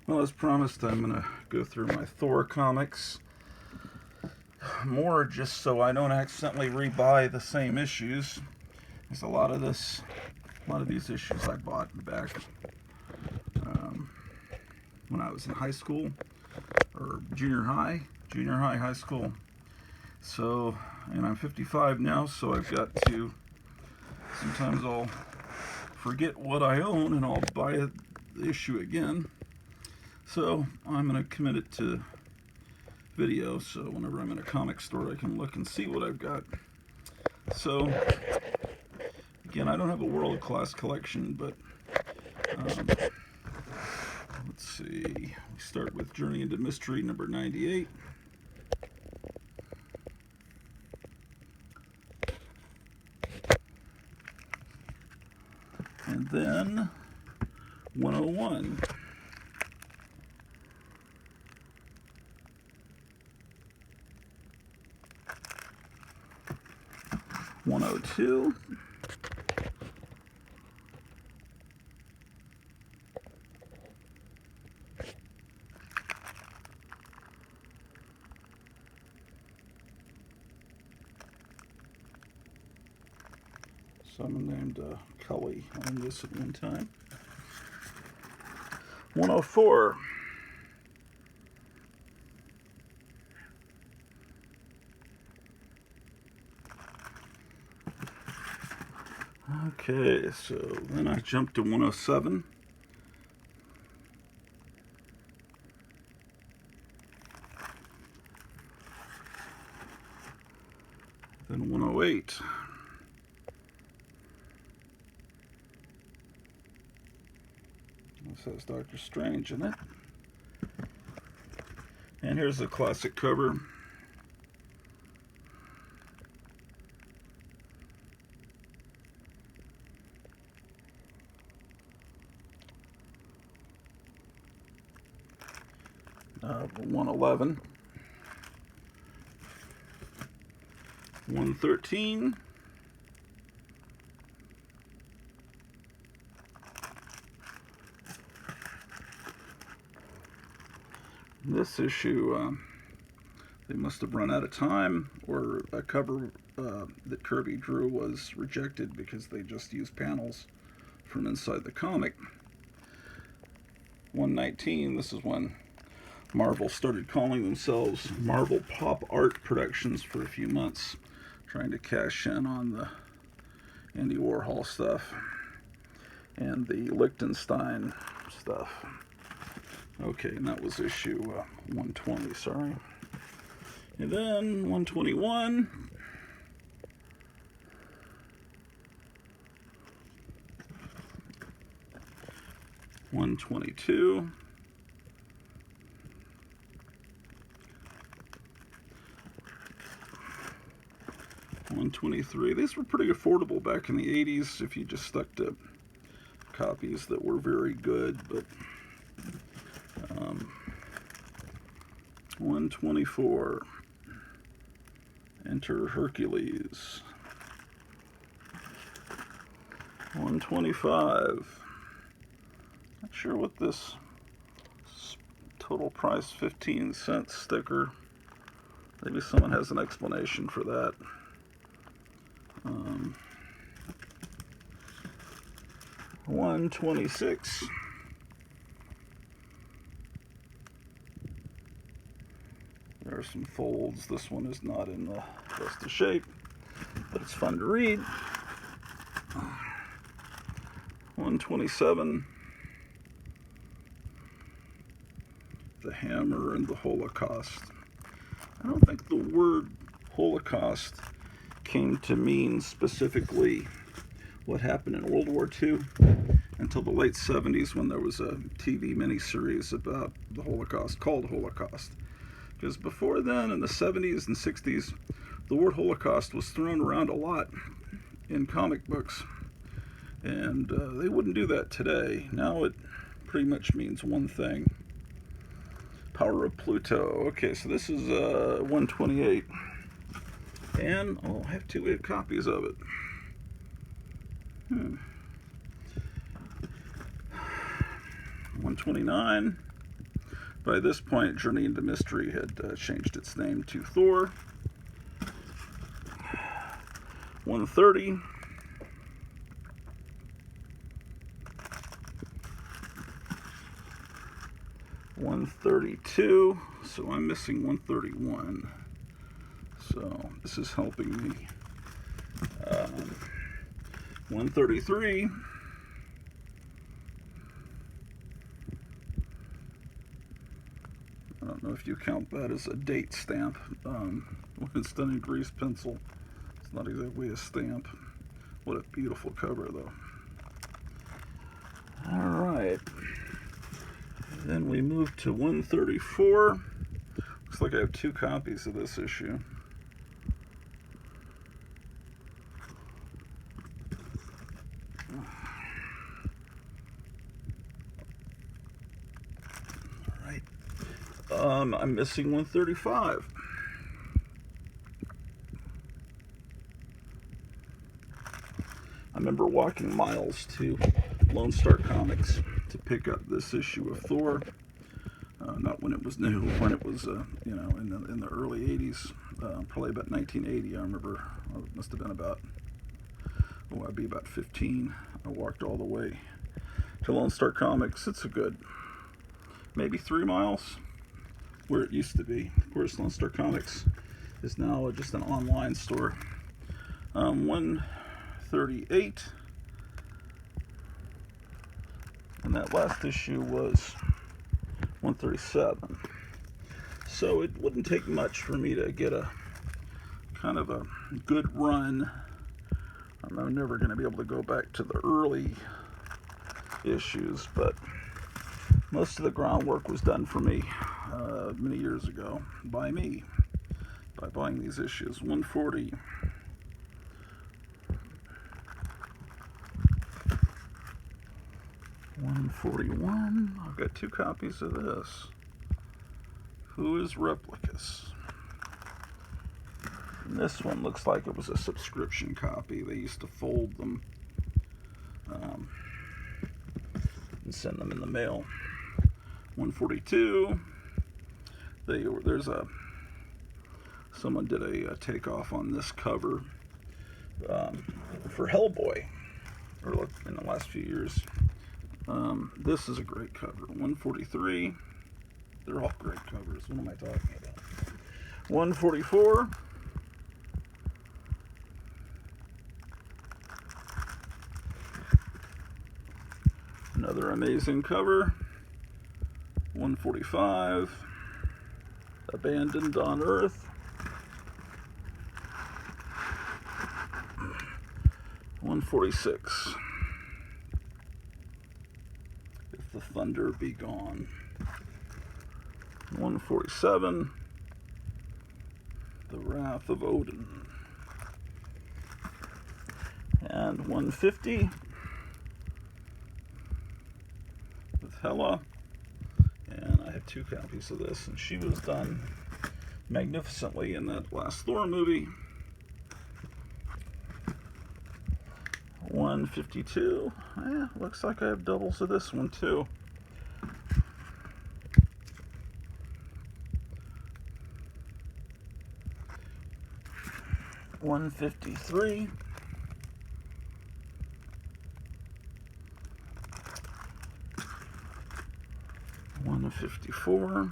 Well, as promised, I'm going to go through my Thor comics. More just so I don't accidentally rebuy the same issues. There's a lot of these issues I bought back when I was in high school, or junior high, high school. So, and I'm 55 now, so I've got to, sometimes I'll forget what I own and I'll buy the issue again. So I'm going to commit it to video, so whenever I'm in a comic store I can look and see what I've got. So again, I don't have a world-class collection, but let's see, we start with Journey into Mystery number 98. And then 101. 102. Someone named Kelly on this at one time. 104. Okay, so then I jumped to 107. Then 108. This has Doctor Strange in it. And here's the classic cover. Uh, 111. 113. This issue, they must have run out of time, or a cover that Kirby drew was rejected because they just used panels from inside the comic. 119, this is when Marvel started calling themselves Marvel Pop Art Productions for a few months, trying to cash in on the Andy Warhol stuff and the Lichtenstein stuff. Okay, and that was issue 120, sorry. And then 121. 122. 123. These were pretty affordable back in the 80s if you just stuck to copies that were very good, but 124. Enter Hercules. 125. Not sure what this total price 15-cent sticker. Maybe someone has an explanation for that. 126. There are some folds. This one is not in the best of shape, but it's fun to read. 127. The Hammer and the Holocaust. I don't think the word Holocaust came to mean specifically what happened in World War II until the late 70s, when there was a TV miniseries about the Holocaust called Holocaust. Because before then, in the 70s and 60s, the word Holocaust was thrown around a lot in comic books, and they wouldn't do that today. Now it pretty much means one thing. Power of Pluto. Okay, so this is 128. And I'll have 2 copies of it. 129. By this point, Journey into Mystery had changed its name to Thor. 130. $132, so I'm missing 131. So this is helping me. 133. I don't know if you count that as a date stamp. When it's done in grease pencil, it's not exactly a stamp. What a beautiful cover, though. All right. Then we move to 134. Looks like I have 2 copies of this issue. All right. I'm missing 135. I remember walking miles to Lone Star Comics to pick up this issue of Thor. Not when it was new, when it was, in the early 80s, probably about 1980. I remember it must have been about, I'd be about 15. I walked all the way to Lone Star Comics. It's a good, maybe 3 miles, where it used to be. Of course, Lone Star Comics is now just an online store. 138, and that last issue was 137. So it wouldn't take much for me to get a kind of a good run. I'm never going to be able to go back to the early issues, but most of the groundwork was done for me many years ago by me, by buying these issues. 140. $141. I've got 2 copies of this. Who is Replicus? And this one looks like it was a subscription copy. They used to fold them and send them in the mail. 142. Someone did a takeoff on this cover for Hellboy, or in the last few years. This is a great cover. 143. They're all great covers. What am I talking about? 144. Another amazing cover. 145. Abandoned on Earth. 146. If the thunder be gone. 147. The Wrath of Odin. And 150. With Hela. And I have 2 copies of this, and she was done magnificently in that last Thor movie. 152. Yeah, looks like I have doubles of this one too. 153. 154.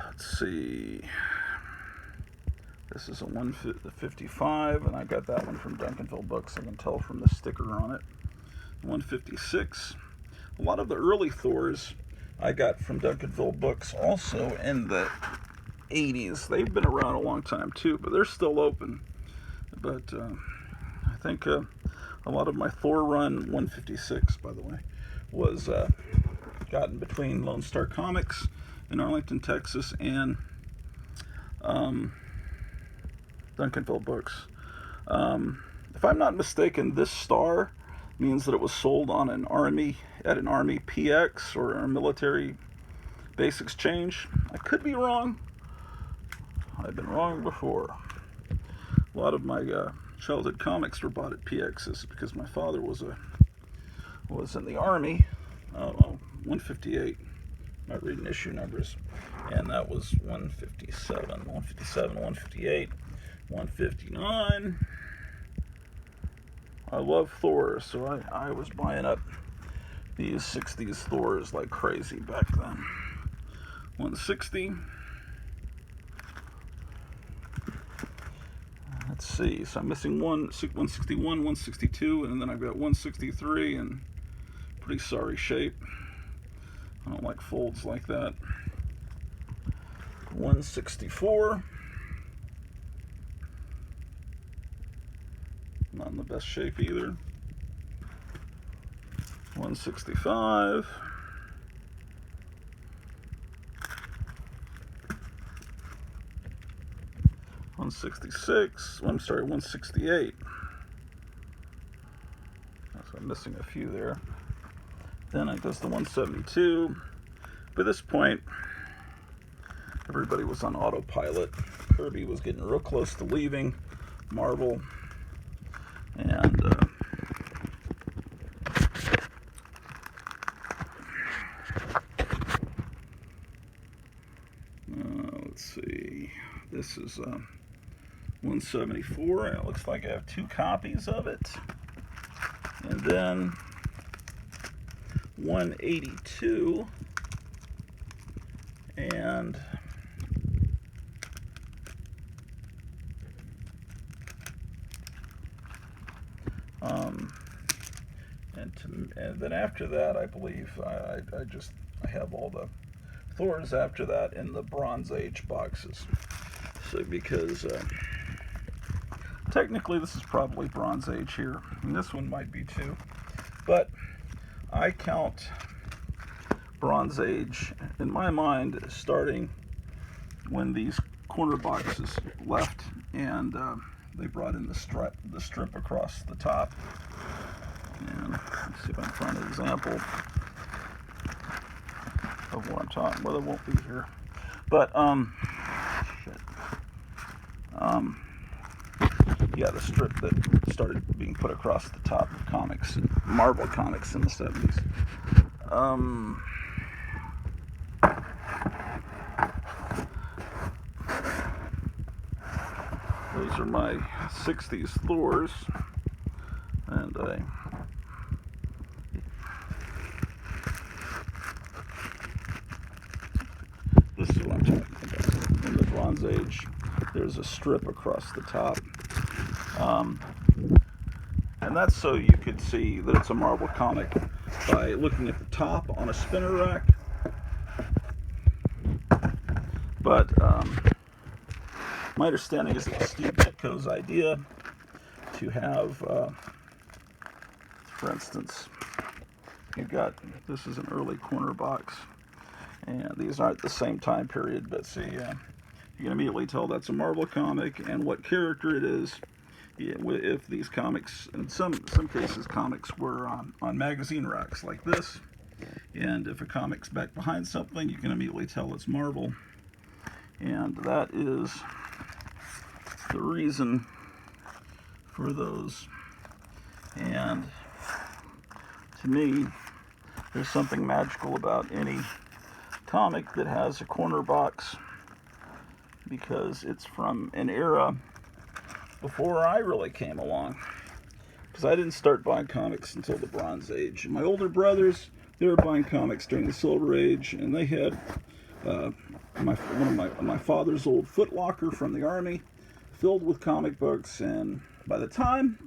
Let's see. This is a 155, and I got that one from Duncanville Books. I can tell from the sticker on it. 156. A lot of the early Thors I got from Duncanville Books also in the 80s. They've been around a long time too, but they're still open. But I think a lot of my Thor run, 156 by the way, was gotten between Lone Star Comics in Arlington, Texas, and Duncanville Books. If I'm not mistaken, this star means that it was sold on an Army PX or a military base exchange. I could be wrong. I've been wrong before. A lot of my childhood comics were bought at PX's because my father was in the Army. 158. I'm not reading issue numbers. And that was 157, 158, 159. I love Thor, so I was buying up these 60s Thors like crazy back then. 160. Let's see, so I'm missing 161, 162, and then I've got 163 in pretty sorry shape. I don't like folds like that. 164. Not in the best shape either. 165. 166. I'm sorry, 168. So I'm missing a few there. Then it goes to 172. By this point, everybody was on autopilot. Kirby was getting real close to leaving Marvel. And let's see. This is 174, and it looks like I have 2 copies of it. And then 182, and and then after that, I believe I have all the Thors after that in the Bronze Age boxes. So because technically this is probably Bronze Age here, and this one might be too, but I count Bronze Age in my mind starting when these corner boxes left and they brought in the strip across the top. And let's see if I can find an example of what I'm talking about. Well, it won't be here, but yeah, the strip that started being put across the top of comics, Marvel comics in the 70s. Those are my 60s Thors, and this is what I'm talking about. In the Bronze Age, there's a strip across the top. And that's so you could see that it's a Marvel comic by looking at the top on a spinner rack. But my understanding is it was Steve Ditko's idea to have, for instance, you've got, this is an early corner box, and these aren't the same time period, but see, you can immediately tell that's a Marvel comic and what character it is. If these comics, in some cases, comics were on magazine racks like this, and if a comic's back behind something, you can immediately tell it's Marvel. And that is the reason for those. And to me, there's something magical about any comic that has a corner box, because it's from an era before I really came along, because I didn't start buying comics until the Bronze Age. My older brothers, they were buying comics during the Silver Age, and they had one of my father's old Foot Locker from the Army filled with comic books, and by the time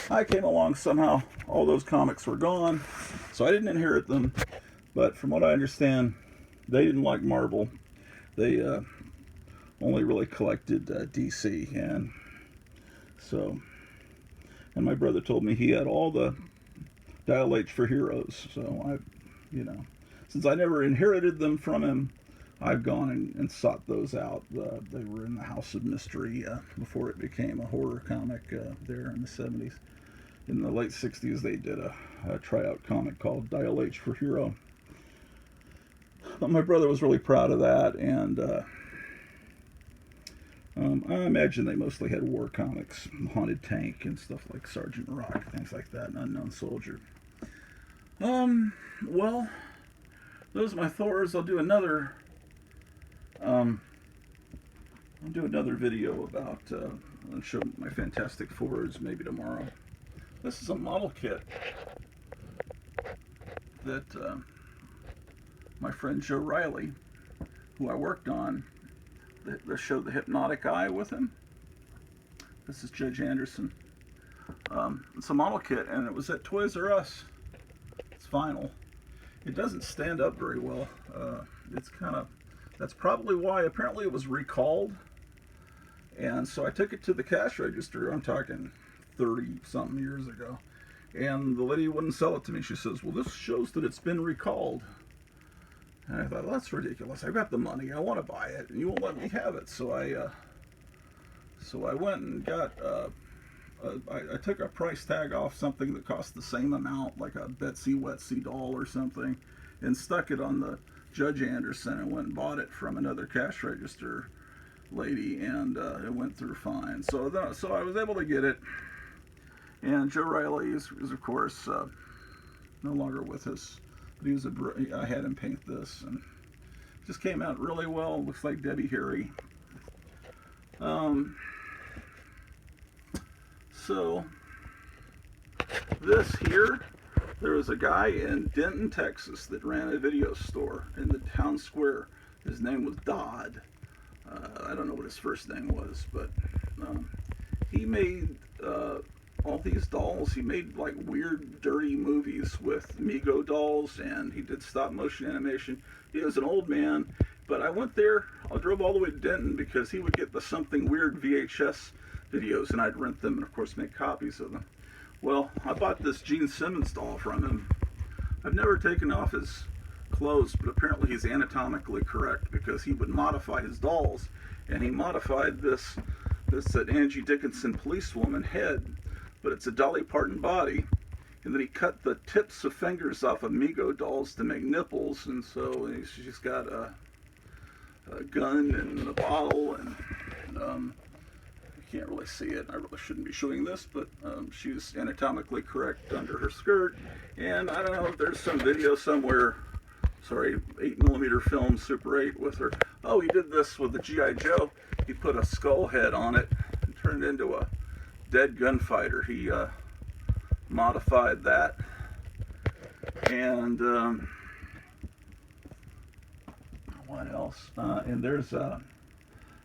I came along, somehow all those comics were gone, so I didn't inherit them. But from what I understand, they didn't like Marvel. They only really collected DC, and so, and my brother told me he had all the Dial H for Heroes. So since I never inherited them from him, I've gone and sought those out. They were in the House of Mystery before it became a horror comic there in the 70s. In the late 60s, they did a tryout comic called Dial H for Hero. But my brother was really proud of that, and I imagine they mostly had war comics, Haunted Tank and stuff like Sergeant Rock, things like that, and Unknown Soldier. Well, those are my Thors. I'll do another video about I'll show my Fantastic Fours maybe tomorrow. This is a model kit that my friend Joe Riley, who I worked on, that showed the hypnotic eye with him. This is Judge Anderson. It's a model kit, and it was at Toys R Us. It's vinyl. It doesn't stand up very well. It's kind of, that's probably why. Apparently it was recalled, and so I took it to the cash register. I'm talking 30-something years ago, and the lady wouldn't sell it to me. She says, well, this shows that it's been recalled. And I thought, well, that's ridiculous. I've got the money. I want to buy it, and you won't let me have it. So I went and got, I took a price tag off something that cost the same amount, like a Betsy Wetsy doll or something, and stuck it on the Judge Anderson and went and bought it from another cash register lady, and it went through fine. So I was able to get it, and Joe Riley is of course no longer with us. But I had him paint this, and it just came out really well. Looks like Debbie Harry. So this here, there was a guy in Denton, Texas that ran a video store in the town square. His name was Dodd. I don't know what his first name was, but he made all these dolls. He made like weird, dirty movies with Mego dolls, and he did stop motion animation. He was an old man, but I went there. I drove all the way to Denton because he would get the Something Weird VHS videos, and I'd rent them and of course make copies of them. Well, I bought this Gene Simmons doll from him. I've never taken off his clothes, but apparently he's anatomically correct because he would modify his dolls, and he modified this Angie Dickinson policewoman head, but it's a Dolly Parton body, and then he cut the tips of fingers off of Mego dolls to make nipples, and so she's got a gun and a bottle, and you can't really see it. I really shouldn't be showing this, but she's anatomically correct under her skirt, and I don't know if there's some video somewhere, sorry, 8mm film Super 8 with her. Oh, he did this with the G.I. Joe. He put a skull head on it and turned it into a dead gunfighter. He modified that, and what else? And there's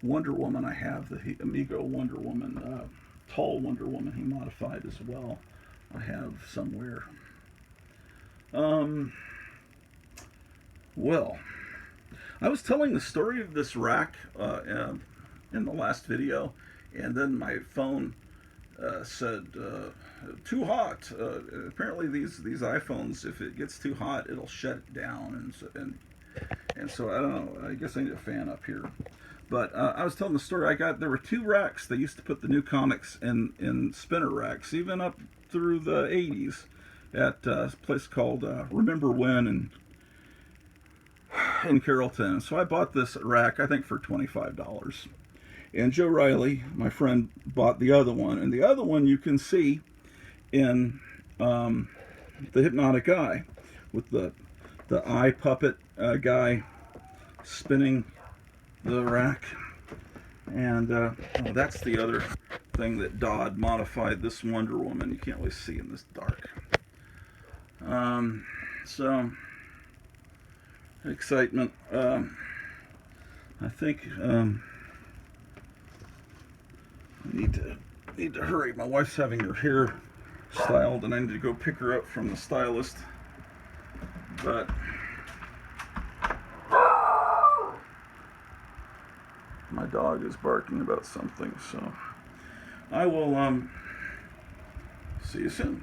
Wonder Woman. I have the Amigo Wonder Woman, tall Wonder Woman. He modified as well. I have somewhere. Well, I was telling the story of this rack in the last video, and then my phone said too hot. Apparently these iPhones, if it gets too hot, it'll shut it down, and so I don't know. I guess I need a fan up here. But I was telling the story. There were two racks. They used to put the new comics in spinner racks, even up through the 80s, at a place called Remember When in Carrollton. So I bought this rack, I think, for $25. And Joe Riley, my friend, bought the other one. And the other one you can see in the hypnotic eye, with the eye puppet guy spinning the rack. And that's the other thing that Dodd modified, this Wonder Woman. You can't really see in this dark. So excitement. I think I need to hurry. My wife's having her hair styled, and I need to go pick her up from the stylist. But my dog is barking about something, so I will see you soon.